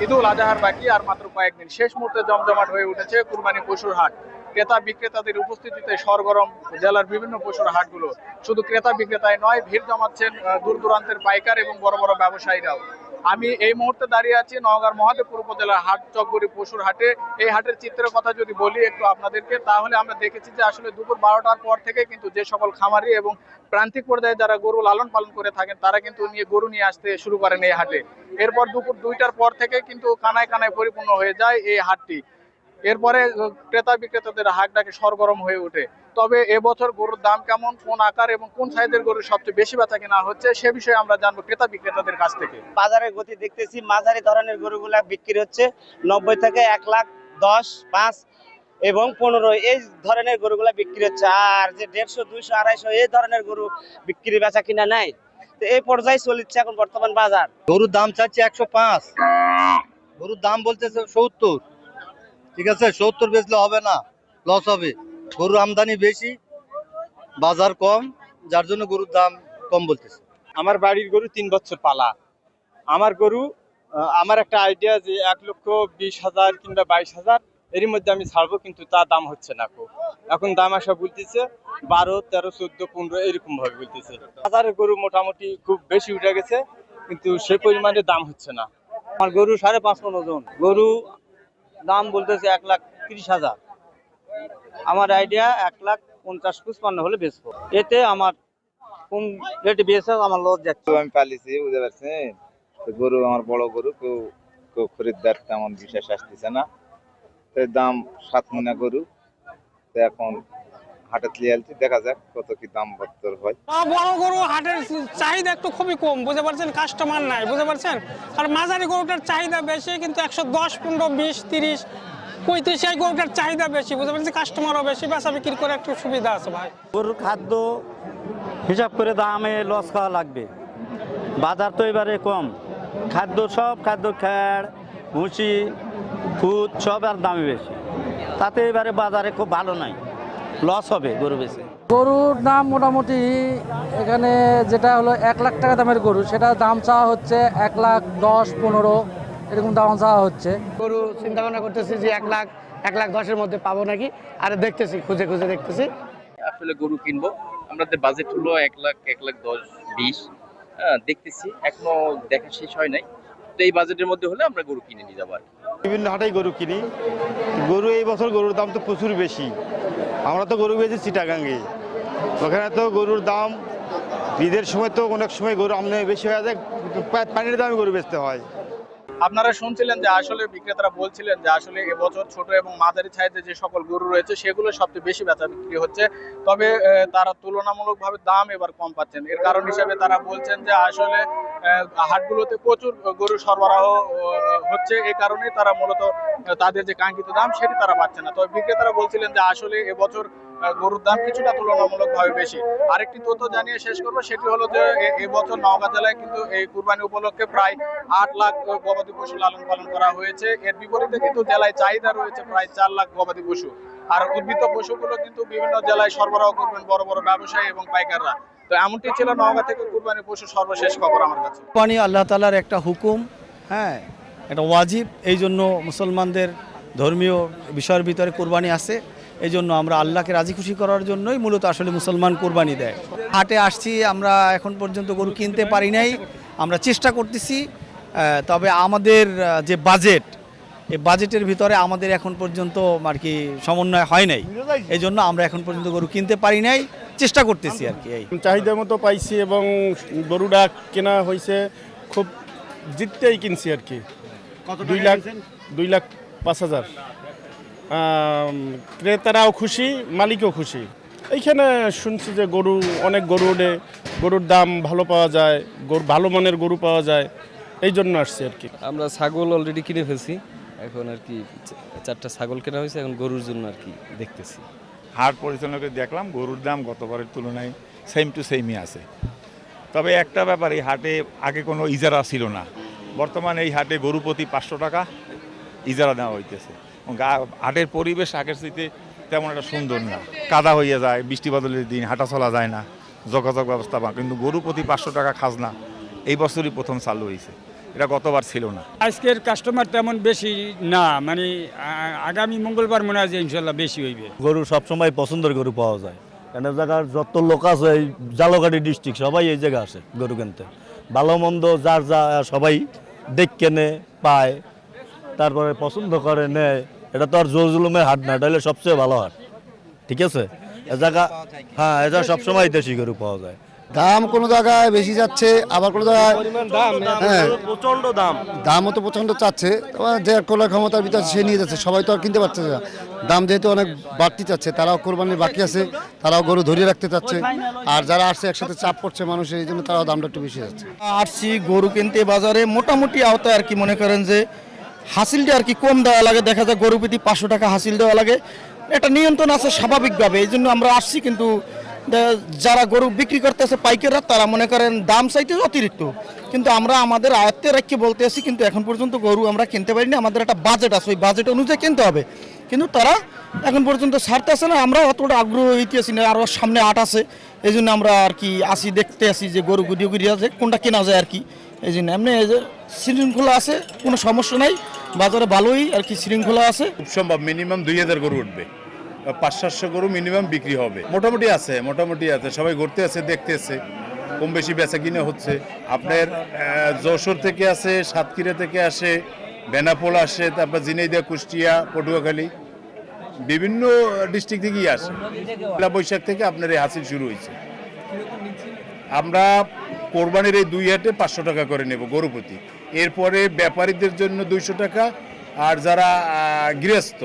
ঈদুল আজহার বাকি আর মাত্র কয়েকদিন, শেষ মুহূর্তে জমজমাট হয়ে উঠেছে কুরবানি পশুর হাট। ক্রেতা বিক্রেতাদের উপস্থিতিতে সরগরম জেলার বিভিন্ন পশুর হাটগুলো। শুধু ক্রেতা বিক্রেতাই নয়, ভিড় জমাচ্ছেন দূর দূরান্তের পাইকার এবং বড় বড় ব্যবসায়ীরাও। আমি এই মুহূর্তে দাঁড়িয়ে আছি নওগাঁর মহাদেবপুর উপজেলার হাট চকগুড়ি পশুর হাটে। এই হাটের চিত্রের কথা যদি বলি একটু আপনাদেরকে, তাহলে আমরা দেখেছি যে আসলে দুপুর 12টার পর থেকে কিন্তু যে সকল খামারি এবং প্রান্তিক পর্যায়ে যারা গরু লালন পালন করে থাকেন তারা কিন্তু গরু নিয়ে আসতে শুরু করেন এই হাটে। এরপর দুপুর 2টার পর থেকে কিন্তু কানায় কানায় পরিপূর্ণ হয়ে যায় এই হাটটি। এরপরে ক্রেতা বিক্রেতাদের হাট ডাকে সরগরম হয়ে ওঠে। তবে এবছর গরুর দাম কেমন, কোন আকার এবং কোন সাইজের গরু সবচেয়ে বেশি বেচা কেনা হচ্ছে, সে বিষয়ে আমরা জানবো ক্রেতা বিক্রেতাদের কাছ থেকে। বাজারের গতি দেখতেছি, মাঝারি ধরনের গরুগুলা বিক্রি হচ্ছে 90 থেকে 1,10,000, 5 এবং 15 এই ধরনের গরুগুলা বিক্রি হচ্ছে। আর যে 150, 200, 250 এই ধরনের গরু বিক্রি বেচা কিনা নাই। তো এই পর্যায়ে চলছে এখন বর্তমান বাজার। গরুর দাম চাচ্ছে 105, গরুর দাম বলতেছে 70। ঠিক আছে, 70 বেচলে হবে না, লস হবে। গরুর আমদানি বেশি, বাজার কম, যার জন্য গরুর দাম কম বলতেছে। আমার বাড়ির গরু 3 বছর পালা। আমার গরু আমার একটা আইডিয়া যে 1,20,000 কিংবা 22,000 এর মধ্যে আমি ছাড়বো, কিন্তু তা দাম হচ্ছে না। এখন দাম আসা বলতেছে 12, 13, 14, 15 এরকম ভাবে বলতেছে। বাজারের গরু মোটামুটি খুব বেশি উঠে গেছে, কিন্তু সে পরিমাণে দাম হচ্ছে না। আমার গরু 5.5 মণ ওজন, গরু দাম বলতেছে 1,30,000। আমার আইডিয়া 1,50,55 হলে বেচবো। এতে আমার কোন রেটে বেচে আমার লস যাচ্ছে। আমি পালিছি, বুঝতে পারছেন। গরু আমার বড় গরু, কেউ কেউ খরিদ্দার তেমন বিশেষ আসতেছে না। দাম 7 মণা গরু। এখন হাটে লিয়ালছি, দেখা যাক কত কি দাম বত্তর হয়। বড় গরু হাটের চাহিদা একটু খুবই কম, বুঝতে পারছেন, কাস্টমার নাই, বুঝতে পারছেন। আর মাঝারি গরুটার চাহিদা বেশি, কিন্তু 110, 15, 20, 30, 35 এই গরুটার চাহিদা বেশি, বুঝতে পারছেন। কাস্টমারও বেশি, বেচা বিক্রি করে একটু সুবিধা আছে ভাই। গরুর খাদ্য হিসাব করে দামে লস খাওয়া লাগবে। বাজার তো এবারে কম, খাদ্য সব খাদ্য খ্যাড়, ভুসি, খুদ সব আর দামে বেশি, তাতে এবারে বাজারে খুব ভালো নাই, লস হবে গরু বেচে। গরুর দাম মোটামুটি এখানে যেটা হলো 1 লাখ টাকা দামের গরু, সেটা দাম চাওয়া হচ্ছে 1,10,000, 15 এরকম দাম চাওয়া হচ্ছে। গরু চিন্তা ভাবনা করতেছি যে 1,10,000 মধ্যে পাবো নাকি, আর দেখতেছি, খুঁজে খুঁজে দেখতেছি। আসলে গরু কিনবো, আমাদের বাজেট হলো 1,00,000, 1,10,000, 20 দেখতেছি, এখনো দেখা শেষ হয় নাই। তো এই বাজেটের মধ্যে হলে আমরা গরু কিনে নিয়ে যাবো। বিভিন্ন হাটেই গরু কিনি। গরু এই বছর গরুর দাম তো প্রচুর বেশি। আমরা তো গরু বেচি চিটাগাঙ্গে, ওখানে তো গরুর দাম ঈদের সময় তো অনেক সময় গরু আমদানি বেশি হয়ে যায়, পানির দামে গরু বেচতে হয়। আপনারা শুনছিলেন যে আসলে বিক্রেতারা বলছিলেন যে আসলে এবছর ছোট এবং মাঝারি সাইজের যে সকল গরু রয়েছে সেগুলো সবচেয়ে বেশি বেচা বিক্রি হচ্ছে। তবে তারা তুলনামূলকভাবে দাম এবার কম পাচ্ছেন। এর কারণ হিসেবে তারা বলছেন যে আসলে হাটগুলোতে প্রচুর গরু সরবরাহ হচ্ছে, এই কারণে তারা মূলত তাদের যে কাঙ্ক্ষিত দাম সেটি তারা পাচ্ছে না। তবে বিক্রেতারা বলছিলেন যে আসলে এবছর গরুর দাম কিছুটা তুলনামূলকভাবে বেশি। আরেকটি তথ্য জানিয়ে শেষ করবো, সেটি হলো যে এবছর নওগাঁ জেলায় কিন্তু এই কুরবানি উপলক্ষে প্রায় 8 লাখ গবাদি পশু লালন পালন করা হয়েছে। এর বিপরীতে কিন্তু জেলায় চাহিদা রয়েছে প্রায় 4 লাখ গবাদি পশু। আর উদ্ভিদ পশুগুলো কিন্তু বিভিন্ন জেলায় সরবরাহ করবেন বড় বড় ব্যবসায়ী এবং পাইকাররা। তো এমনটি ছিল নওগাঁ থেকে কুরবানি পশু সর্বশেষ খবর আমার কাছে। কুরবানি আল্লাহ তাআলার একটা হুকুম, হ্যাঁ, এটা ওয়াজিব। এই জন্য মুসলমানদের ধর্মীয় বিষয়ের ভিতরে কুরবানি আছে। এই জন্য আমরা আল্লাহকে রাজি খুশি করার জন্যই মূলত আসলে মুসলমান কুরবানি দেয়। হাটে আসছি, আমরা এখন পর্যন্ত গরু কিনতে পারি নাই, আমরা চেষ্টা করতেছি। তবে আমাদের যে বাজেট, এই বাজেটের ভিতরে আমাদের এখন পর্যন্ত আর কি সমন্বয় হয় নাই, এই জন্য আমরা এখন পর্যন্ত গরু কিনতে পারি নাই, চেষ্টা করতেছি আর কি। এই চাহিদা মতো পাইছি এবং গরুটা কেনা হয়েছে খুব জিততেই কিনছি আর কি। 2,05,000। ক্রেতারাও খুশি, মালিকও খুশি। এইখানে শুনছি যে গরু অনেক গরু ওঠে, গরুর দাম ভালো পাওয়া যায়, ভালো মানের গরু পাওয়া যায়, এই জন্য আসছি আর কি। আমরা ছাগল অলরেডি কিনে ফেলছি, এখন আর কি 4টা ছাগল কেনা হয়েছে, এখন গরুর জন্য আর কি দেখতেছি। হাট পরিচালনা করে দেখলাম গরুর দাম গতবারের তুলনায় সেম টু সেমই আছে। তবে একটা ব্যাপার, এই হাটে আগে কোনো ইজারা ছিল না, বর্তমানে এই হাটে গরু প্রতি 500 টাকা ইজারা দেওয়া হইতেছে। হাটের পরিবেশ আগের চাইতে তেমন একটা সুন্দর না, কাদা হইয়া যায়, বৃষ্টি বাদলের দিন হাঁটা চলা যায় না, যোগাযোগ ব্যবস্থা বা, কিন্তু গরু প্রতি 500 টাকা খাজনা এই বছরই প্রথম চালু হয়েছে। এটা গতবার ছিল না। আজকের কাস্টমার তেমন বেশি না, মানে আগামী মঙ্গলবার মনে হয় যে ইনশাল্লাহ বেশি হইবে। গরু সবসময় পছন্দের গরু পাওয়া যায়, কেন জায়গার যত লোক আছে এই জালকাঠি ডিস্ট্রিক্ট সবাই এই জায়গায় আসে গরু কিনতে। ভালো মন্দ যার যা সবাই দেখ কেনে পায়, তারপরে পছন্দ করে নেয়। এটা তো আর জোর জুলুমের হাট না, এটা হলে সবচেয়ে ভালো হাট। ঠিক আছে, এ জায়গা হ্যাঁ এটা সবসময় দেশি গরু পাওয়া যায়। দাম কোনো জায়গায় বেশি যাচ্ছে, আবার কোনো জায়গায় হ্যাঁ প্রচন্ড দাম, দামও তো প্রচণ্ড চাচ্ছে। যে কোলার ক্ষমতার ভিতরে সে নিয়ে যাচ্ছে, সবাই তো আর কিনতে পারছে না। দাম যেহেতু অনেক বাড়তি চাচ্ছে, তারাও কোরবানির বাকি আছে, তারাও গরু ধরিয়ে রাখতে চাচ্ছে। আর যারা আসছে একসাথে চাপ পড়ছে মানুষের, এই জন্য তারাও দামটা একটু বেশি যাচ্ছে। আসছি গরু কিনতে বাজারে, মোটামুটি আওতায় আর কি মনে করেন যে হাসিলটা আর কি কম দেওয়া লাগে। দেখা যায় গরু প্রতি 500 টাকা হাসিল দেওয়া লাগে, এটা নিয়ন্ত্রণ আছে স্বাভাবিকভাবে। এই জন্য আমরা আসছি, কিন্তু যারা গরু বিক্রি করতেছে পাইকাররা, তারা মনে করেন দাম চাইতে অতিরিক্ত। কিন্তু আমরা আমাদের আয়ত্তে রাখি বলতে আসি, কিন্তু এখন পর্যন্ত গরু আমরা কিনতে পারিনি। আমাদের একটা বাজেট আছে, ওই বাজেট অনুযায়ী কিনতে হবে, কিন্তু তারা এখন পর্যন্ত ছাড়তেছে না। আমরা অতটা আগ্রহ হইতে আসি না, আরও সামনে আট আছে, এই জন্য আমরা আর কি আসি, দেখতে আসি যে গরু গুড়িয়ে গুড়িয়ে আছে কোনটা কেনা যায় আর কি। এই জন্য এমনি শৃঙ্খলা আছে, কোনো সমস্যা নাই, বাজারে ভালোই আর কি শৃঙ্খলা আছে। খুব সম্ভব মিনিমাম 2000 গরু উঠবে, 500-700 গরু মিনিমাম বিক্রি হবে। মোটামুটি আছে, সবাই ঘুরতে আছে, দেখতে আছে, কম বেশি বেচা কিনে হচ্ছে। আপনার যশোর থেকে আসে, সাতক্ষীরা থেকে আসে, বেনাপোল আসে, তারপর ঝিনাইদহ, কুষ্টিয়া, পটুয়াখালী, বিভিন্ন ডিস্ট্রিক্ট থেকেই আসে। পয়লা বৈশাখ থেকে আপনার এই হাসিল শুরু হয়েছে। আমরা কোরবানির এই 2 হাটে 500 টাকা করে নেব গরু প্রতি। এরপরে ব্যাপারীদের জন্য 200 টাকা, আর যারা গৃহস্থ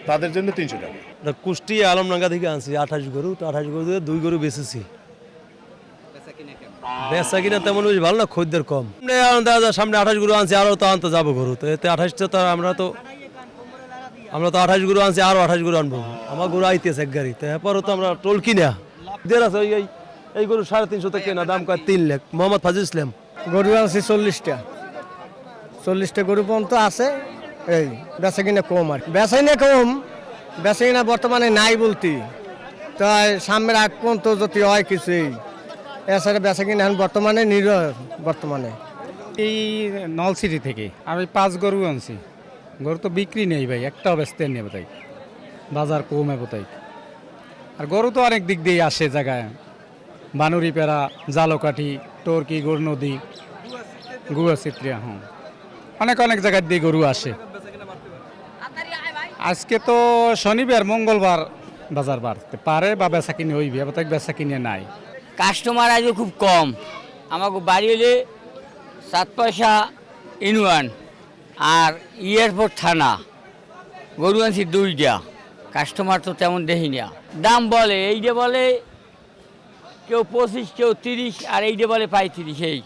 তাদের জন্য 300 টাকা। কুষ্টিয়া আলমডাঙ্গা থেকে আনছি 28 গরু, তো 28 গরু দিয়ে 2 গরু বেচেছি। বেচা কিনা তেমন বেশি ভালো না, খদ্দের কম। সামনে 28 গরু আনছি, আরও তো আনতে যাবো গরু, তো এতে 28টা তো আমরা তো 28 গরু আনছি, আরও 28 গরু আনবো। আমার গরু আইতেছে এক গাড়ি, তো এরপরও তো আমরা টোল কিনা দের আছে। এই গরু 350 থেকে কেনা, দাম কয় 3 লাখ। মোহাম্মদ ফাজিল ইসলাম। গরু আনছি 40টা গরু পর্যন্ত আছে। এই বেচা কিনা কম, আর বেচা কিনা কম, বেচা কিনা বর্তমানে নাই বলতে। তাই সামনের আগ পর্যন্ত যদি হয় কিছুই, এছাড়া বেচা কিনা এখন বর্তমানে বর্তমানে এই নলসিটি থেকে আমি 5 গরু আনছি। গরু তো বিক্রি নেই ভাই, একটাও বেচতে নেই তাই, বাজার কমে তাই। আর গরু তো অনেক দিক দিয়ে আসে জায়গায়, বানুরিপাড়া, জালকাঠি, টর্কি, গৌরনদী, গুয়াচিত্রিয়া, হ্যাঁ অনেক জায়গার দিয়ে গরু আসে। আজকে তো শনিবার, মঙ্গলবার বাজার বাড়তে পারে বা বেচা কিনে হইবে, এবার তাই বেচা কিনে নাই। কাস্টমার আজও খুব কম। আমাকে বাড়ি হলে 7 পয়সা ইউনিয়ন আর এয়ারপোর্ট থানা। গরু আনছি 2টা, কাস্টমার তো তেমন দেখি না। দাম বলে, এইটা বলে কেউ 25, কেউ 30, আর এইটা বলে 35।